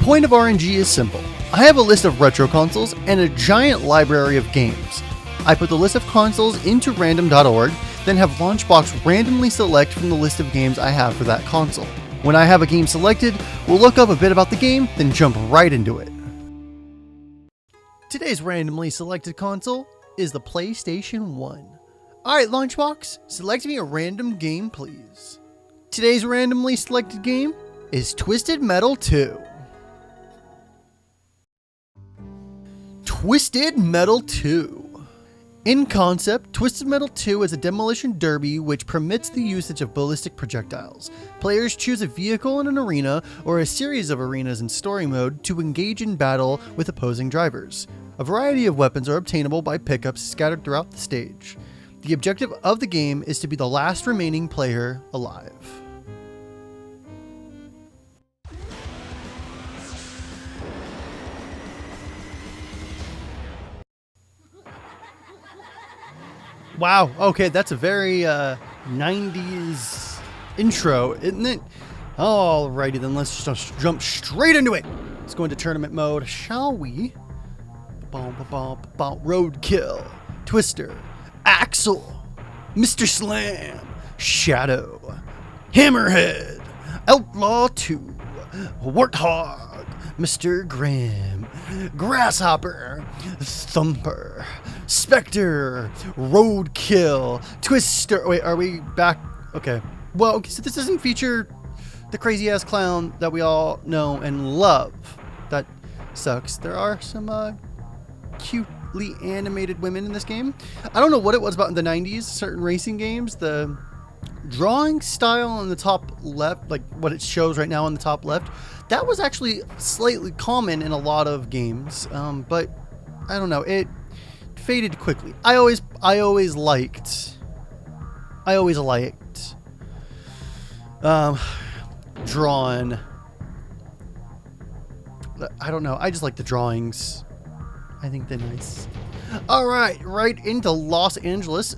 point of RNG is simple. I have a list of retro consoles and a giant library of games. I put the list of consoles into random.org, then have Launchbox randomly select from the list of games I have for that console. When I have a game selected, we'll look up a bit about the game, then jump right into it. Today's randomly selected console is the PlayStation 1. Alright, Launchbox, select me a random game, please. Today's randomly selected game is Twisted Metal 2. Twisted Metal 2. In concept, Twisted Metal 2 is a demolition derby which permits the usage of ballistic projectiles. Players choose a vehicle in an arena or a series of arenas in story mode to engage in battle with opposing drivers. A variety of weapons are obtainable by pickups scattered throughout the stage. The objective of the game is to be the last remaining player alive. Wow, okay, that's a very 90s intro, isn't it? Alrighty then, let's just jump straight into it. Let's go into tournament mode, shall we? Roadkill, Twister, Axel, Mr. Slam, Shadow, Hammerhead, Outlaw 2, Warthog, Mr. Graham, Grasshopper, Thumper, Spectre, Roadkill, Twister. Wait, are we back? Okay. Well, okay, so this doesn't feature the crazy ass clown that we all know and love. That sucks. There are some cutely animated women in this game. I don't know what it was about in the 90s, certain racing games. The drawing style on the top left, like what it shows right now on the top left, that was actually slightly common in a lot of games, but I don't know, it faded quickly. I always liked drawn, I don't know, I just like the drawings. I think they're nice. Alright, right into Los Angeles.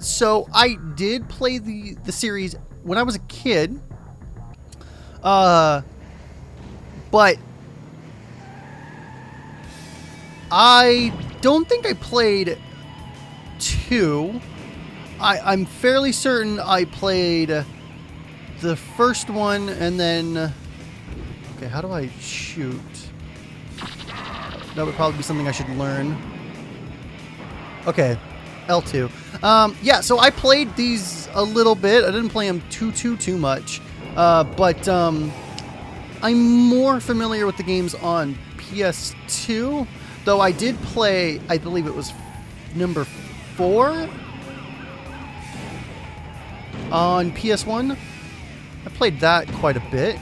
So I did play the series when I was a kid. But I don't think I played 2. I'm fairly certain I played the first one and then... Okay, how do I shoot? That would probably be something I should learn. Okay, L2. Yeah, so I played these a little bit. I didn't play them too much. But I'm more familiar with the games on PS2. Though I did play, I believe it was number 4 on PS1. I played that quite a bit.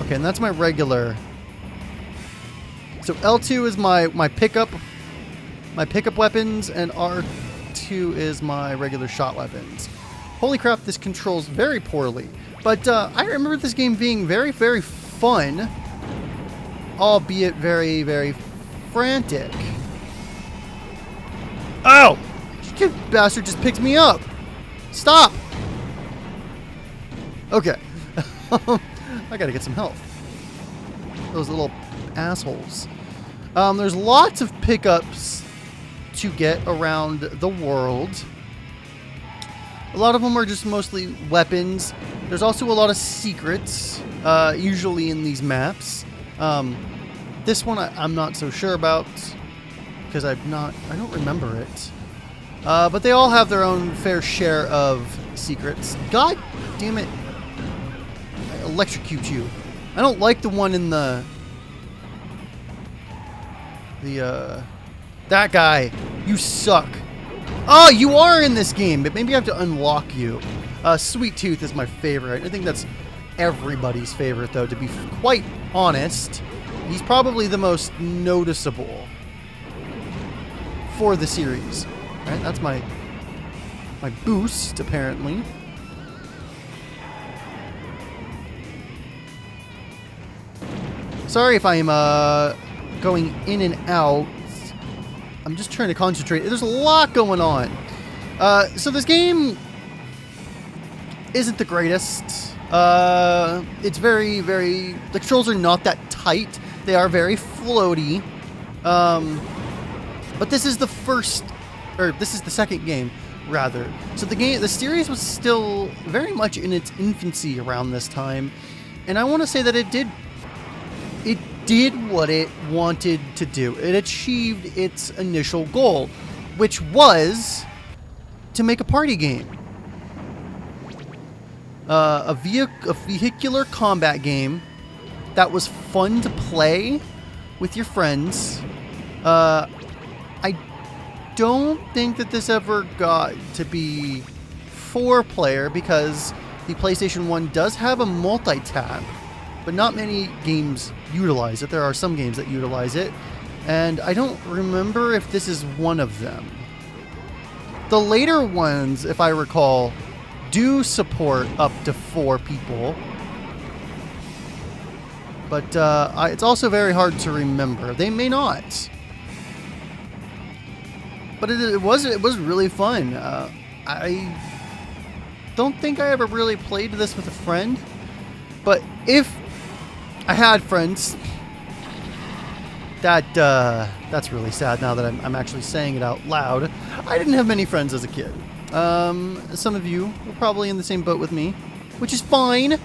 Okay, and that's my regular. So L2 is my pickup weapons, and R2 is my regular shot weapons. Holy crap, this controls very poorly. But I remember this game being very, very fun, albeit very, very frantic. Oh! You bastard just picked me up! Stop! Okay. I gotta get some health. Those little assholes. There's lots of pickups to get around the world. A lot of them are just mostly weapons. There's also a lot of secrets, usually in these maps. This one I'm not so sure about because I don't remember it. But they all have their own fair share of secrets. God damn it. I electrocute you. I don't like the one in the that guy. You suck. Oh, you are in this game, but maybe I have to unlock you. Sweet Tooth is my favorite. I think that's everybody's favorite, though, to be quite honest. He's probably the most noticeable for the series. All right, that's my boost, apparently. Sorry if I'm going in and out. I'm just trying to concentrate. There's a lot going on. So this game isn't the greatest. It's very, very... The controls are not that tight. They are very floaty. But this is the first... Or this is the second game, rather. So the series was still very much in its infancy around this time. And I want to say that it did what it wanted to do. It achieved its initial goal, which was to make a party game. A vehicular combat game that was fun to play with your friends. I don't think that this ever got to be 4-player because the PlayStation 1 does have a multi-tab, but not many games utilize it. There are some games that utilize it, and I don't remember if this is one of them. The later ones, if I recall, do support up to 4 people, but it's also very hard to remember. They may not, but it was really fun. I don't think I ever really played this with a friend, but if I had friends, that's really sad now that I'm actually saying it out loud. I didn't have many friends as a kid. Some of you were probably in the same boat with me, which is fine.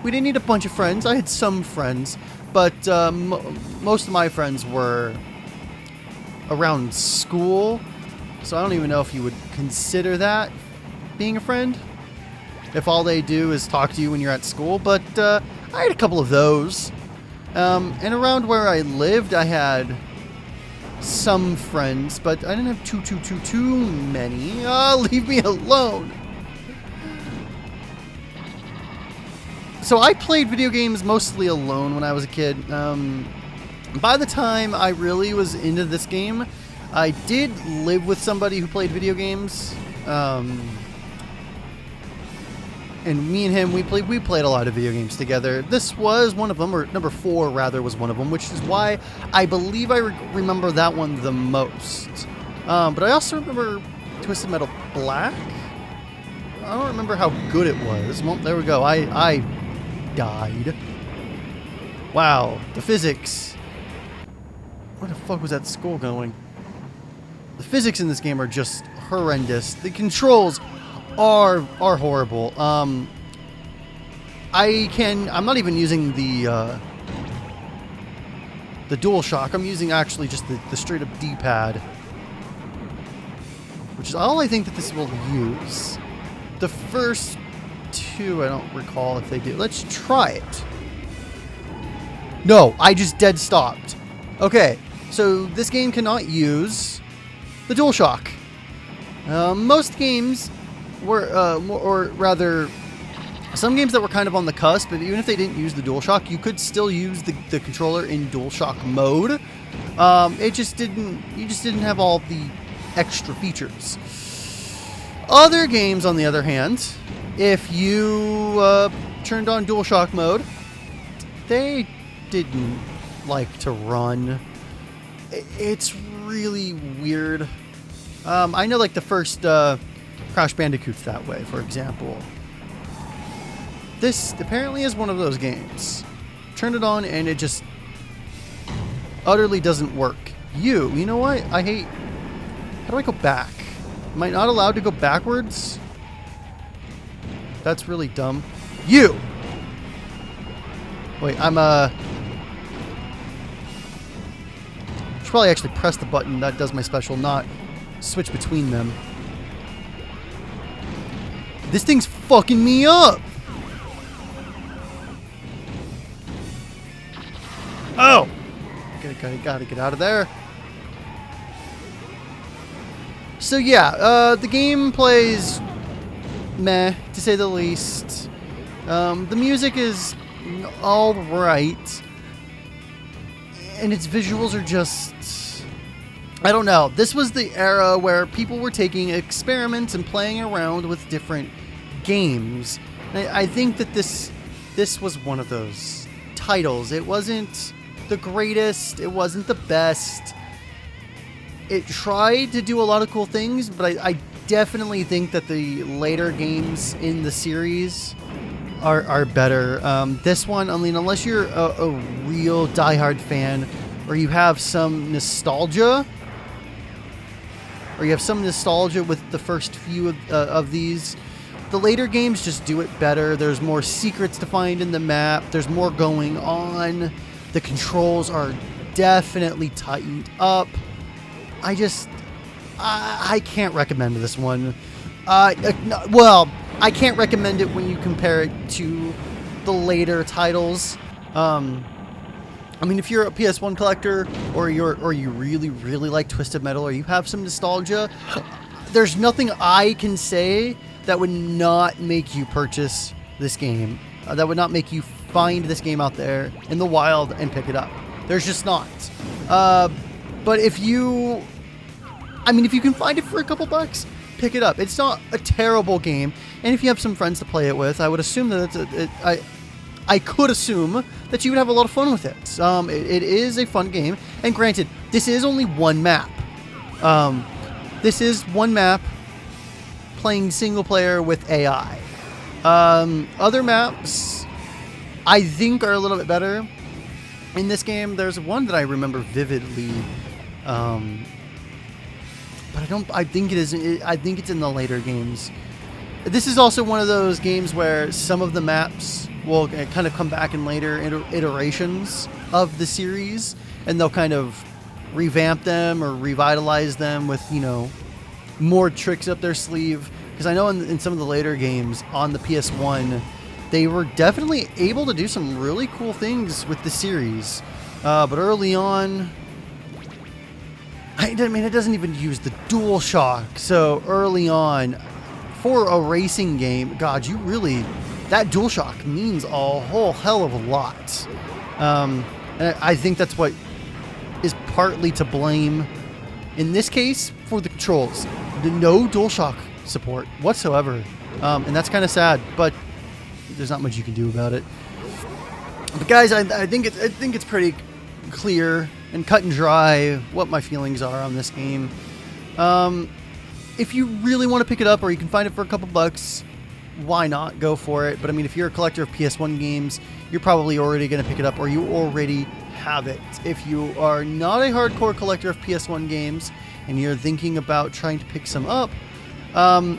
We didn't need a bunch of friends. I had some friends, but most of my friends were around school, so I don't even know if you would consider that being a friend, if all they do is talk to you when you're at school. But I had a couple of those, and around where I lived, I had some friends, but I didn't have too many. Leave me alone. So I played video games mostly alone when I was a kid. By the time I really was into this game, I did live with somebody who played video games. And me and him, we played a lot of video games together. This was one of them, or number 4 rather was one of them, which is why I believe I remember that one the most. But I also remember Twisted Metal Black. I don't remember how good it was. Well, there we go. I died. Wow, the physics. Where the fuck was that skull going? The physics in this game are just horrendous. The controls are horrible. I'm not even using the DualShock. I'm using actually just the straight up D-pad, which is all I think that this will use. The first 2, I don't recall if they do. Let's try it. No, I just dead stopped. Okay, so this game cannot use the DualShock. Most games were, or rather, some games that were kind of on the cusp, but even if they didn't use the DualShock, you could still use the controller in DualShock mode. You just didn't have all the extra features. Other games, on the other hand, if you turned on DualShock mode, they didn't like to run. It's really weird. I know, like, the first Crash Bandicoot's that way, for example. This apparently is one of those games. Turn it on and it just utterly doesn't work. You know what? I hate... How do I go back? Am I not allowed to go backwards? That's really dumb. You! Wait, should probably actually press the button that does my special, not switch between them. This thing's fucking me up! Oh! Gotta get out of there. So yeah, the game plays meh, to say the least. The music is alright. And its visuals are just... I don't know. This was the era where people were taking experiments and playing around with different games. And I think that this was one of those titles. It wasn't the greatest. It wasn't the best. It tried to do a lot of cool things, but I definitely think that the later games in the series are better. This one, I mean, unless you're a real diehard fan, or you have some nostalgia, with the first few of these, the later games just do it better. There's more secrets to find in the map. There's more going on. The controls are definitely tightened up. I can't recommend this one. Well, I can't recommend it when you compare it to the later titles. I mean, if you're a PS1 collector, or you really, really like Twisted Metal, or you have some nostalgia, there's nothing I can say that would not make you purchase this game. That would not make you find this game out there in the wild and pick it up. There's just not. But if you can find it for a couple bucks, pick it up. It's not a terrible game, and if you have some friends to play it with, I would assume that I could assume that you would have a lot of fun with it. It is a fun game, and granted, this is only one map. This is one map playing single player with AI. Other maps, I think, are a little bit better. In this game, there's one that I remember vividly, but I think it's in the later games. This is also one of those games where some of the maps will kind of come back in later iterations of the series, and they'll kind of revamp them or revitalize them with, more tricks up their sleeve. Because I know in some of the later games on the PS1, they were definitely able to do some really cool things with the series. But early on, it doesn't even use the DualShock. So early on, for a racing game, God, that DualShock means a whole hell of a lot. And I think that's what is partly to blame in this case for the controls. No DualShock support whatsoever. And that's kind of sad, but there's not much you can do about it. But guys, I think it's pretty clear and cut and dry what my feelings are on this game. If you really want to pick it up, or you can find it for a couple bucks, why not go for it? But I mean, if you're a collector of PS1 games, you're probably already going to pick it up, or you already have it. If you are not a hardcore collector of PS1 games and you're thinking about trying to pick some up, I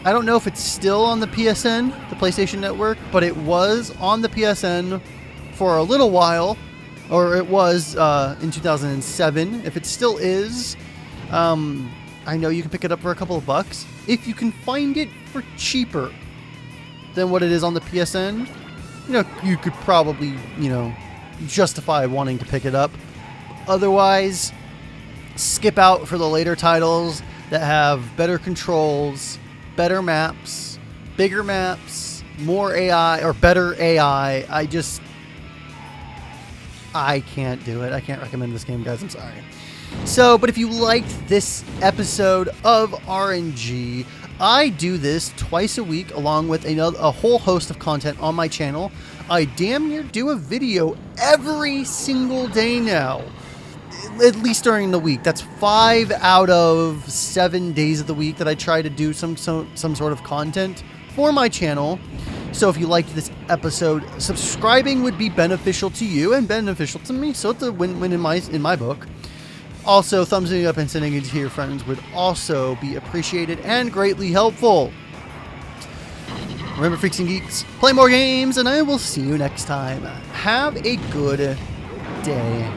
don't know if it's still on the PSN, the PlayStation Network, but it was on the PSN for a little while, or it was in 2007. If it still is, I know you can pick it up for a couple of bucks. If you can find it for cheaper than what it is on the PSN, you could probably, justify wanting to pick it up. Otherwise, skip out for the later titles that have better controls, better maps, bigger maps, more AI, or better AI. I can't do it. I can't recommend this game, guys. I'm sorry. So, but if you liked this episode of RNG, I do this twice a week along with a whole host of content on my channel. I damn near do a video every single day now, at least during the week. That's 5 out of 7 days of the week that I try to do some sort of content for my channel. So if you liked this episode, subscribing would be beneficial to you and beneficial to me. So it's a win-win in my book. Also, thumbsing up and sending it to your friends would also be appreciated and greatly helpful. Remember, freaks and geeks, play more games, and I will see you next time. Have a good day.